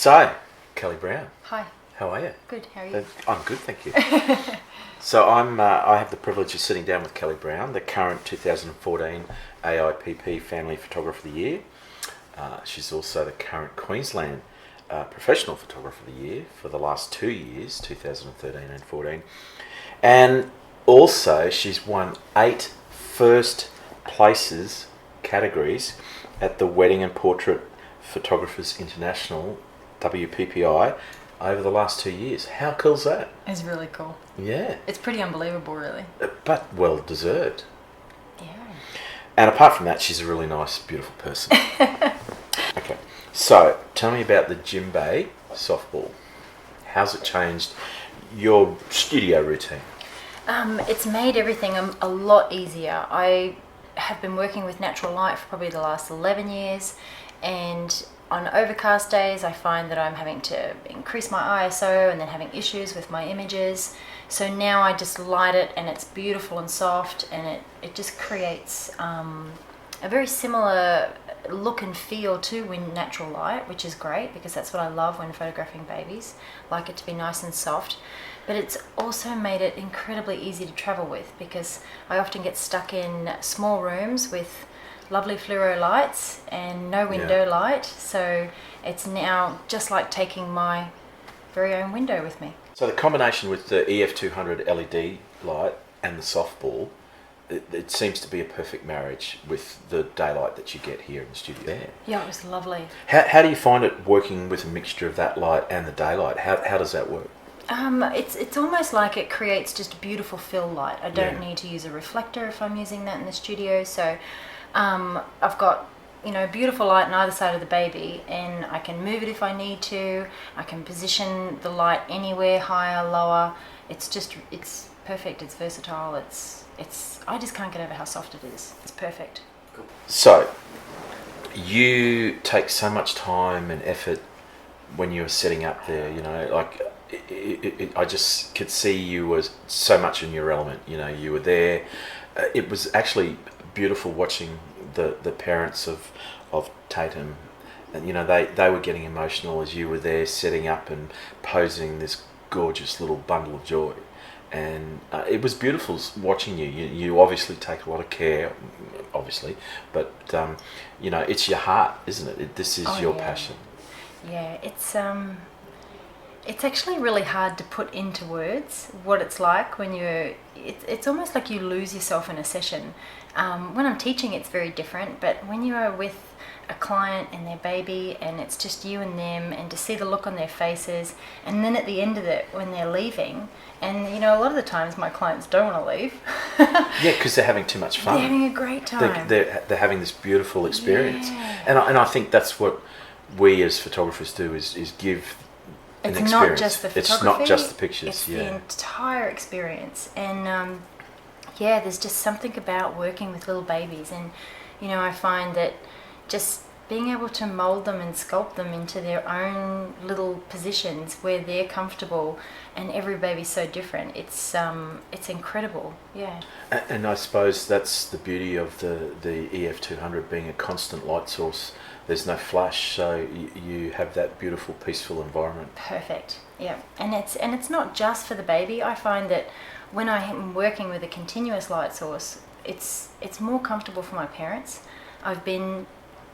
So, Kelly Brown, Hi. how are you? Good. How are you? I'm good, thank you. So I have the privilege of sitting down with Kelly Brown, the current 2014 AIPP Family Photographer of the Year. She's also the current Queensland Professional Photographer of the Year for the last 2 years, 2013 and 14. And also she's won 8 first places categories at the Wedding and Portrait Photographers International, WPPI, over the last 2 years. How cool's that? It's really cool. Yeah. It's pretty unbelievable, really. But well deserved. Yeah. And apart from that, she's a really nice, beautiful person. Okay. So, tell me about the Jinbei softball. How's it changed your studio routine? It's made everything a lot easier. I have been working with natural light for probably the last 11 years, and on overcast days I find that I'm having to increase my ISO and then having issues with my images. So now I just light it and it's beautiful and soft, and it just creates a very similar look and feel to when natural light, which is great because that's what I love when photographing babies. I like it to be nice and soft. But it's also made it incredibly easy to travel with, because I often get stuck in small rooms with lovely fluoro lights and no window light. So it's now just like taking my very own window with me. So the combination with the EF200 LED light and the softball, it seems to be a perfect marriage with the daylight that you get here in the studio. Yeah, it was lovely. How do you find it working with a mixture of that light and the daylight? How does that work? It's almost like it creates just a beautiful fill light. I don't need to use a reflector if I'm using that in the studio. So I've got beautiful light on either side of the baby, and I can move it if I need to. I can position the light anywhere, higher, lower. It's perfect. It's versatile. I just can't get over how soft it is. It's perfect. Cool. So you take so much time and effort when you're setting up there. I just could see you were so much in your element. You were there. It was actually beautiful watching the parents of Tatum, and they were getting emotional as you were there setting up and posing this gorgeous little bundle of joy. And it was beautiful watching you. You obviously take a lot of care, obviously, but it's your heart, isn't it? This is your passion. Yeah, it's actually really hard to put into words what it's like when it's almost like you lose yourself in a session. When I'm teaching, it's very different, but when you are with a client and their baby and it's just you and them, and to see the look on their faces, and then at the end of it when they're leaving, and a lot of the times my clients don't want to leave. Yeah, because they're having too much fun. They're having a great time. They're having this beautiful experience. And I think that's what we as photographers do, is give an experience. It's not just the photography. It's not just the pictures. It's the entire experience. And there's just something about working with little babies, and I find that just being able to mold them and sculpt them into their own little positions where they're comfortable, and every baby's so different. It's incredible. Yeah. And I suppose that's the beauty of the EF200 being a constant light source. There's no flash, so you have that beautiful, peaceful environment. Perfect. Yeah. And it's not just for the baby. I find that when I am working with a continuous light source, it's more comfortable for my parents. I've been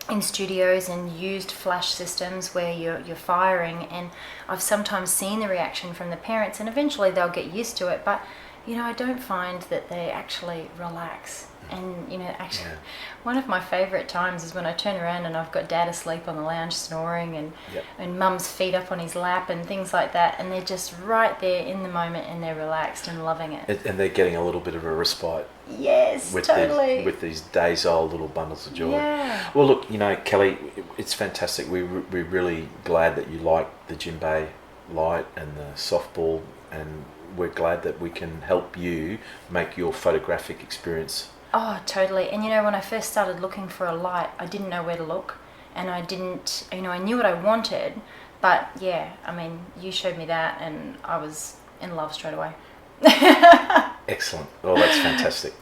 in studios and used flash systems where you're firing, and I've sometimes seen the reaction from the parents, and eventually they'll get used to it, but I don't find that they actually relax. And one of my favourite times is when I turn around and I've got Dad asleep on the lounge snoring, and Mum's feet up on his lap and things like that, and they're just right there in the moment, and they're relaxed and loving it. And they're getting a little bit of a respite. Yes, totally. With these days old little bundles of joy. Yeah. Well, look, Kelly, it's fantastic. We're really glad that you like the Jinbei light and the softball, and we're glad that we can help you make your photographic experience. Oh, totally. And when I first started looking for a light, I didn't know where to look, and I didn't, I knew what I wanted, but you showed me that, and I was in love straight away. Excellent. Well, that's fantastic.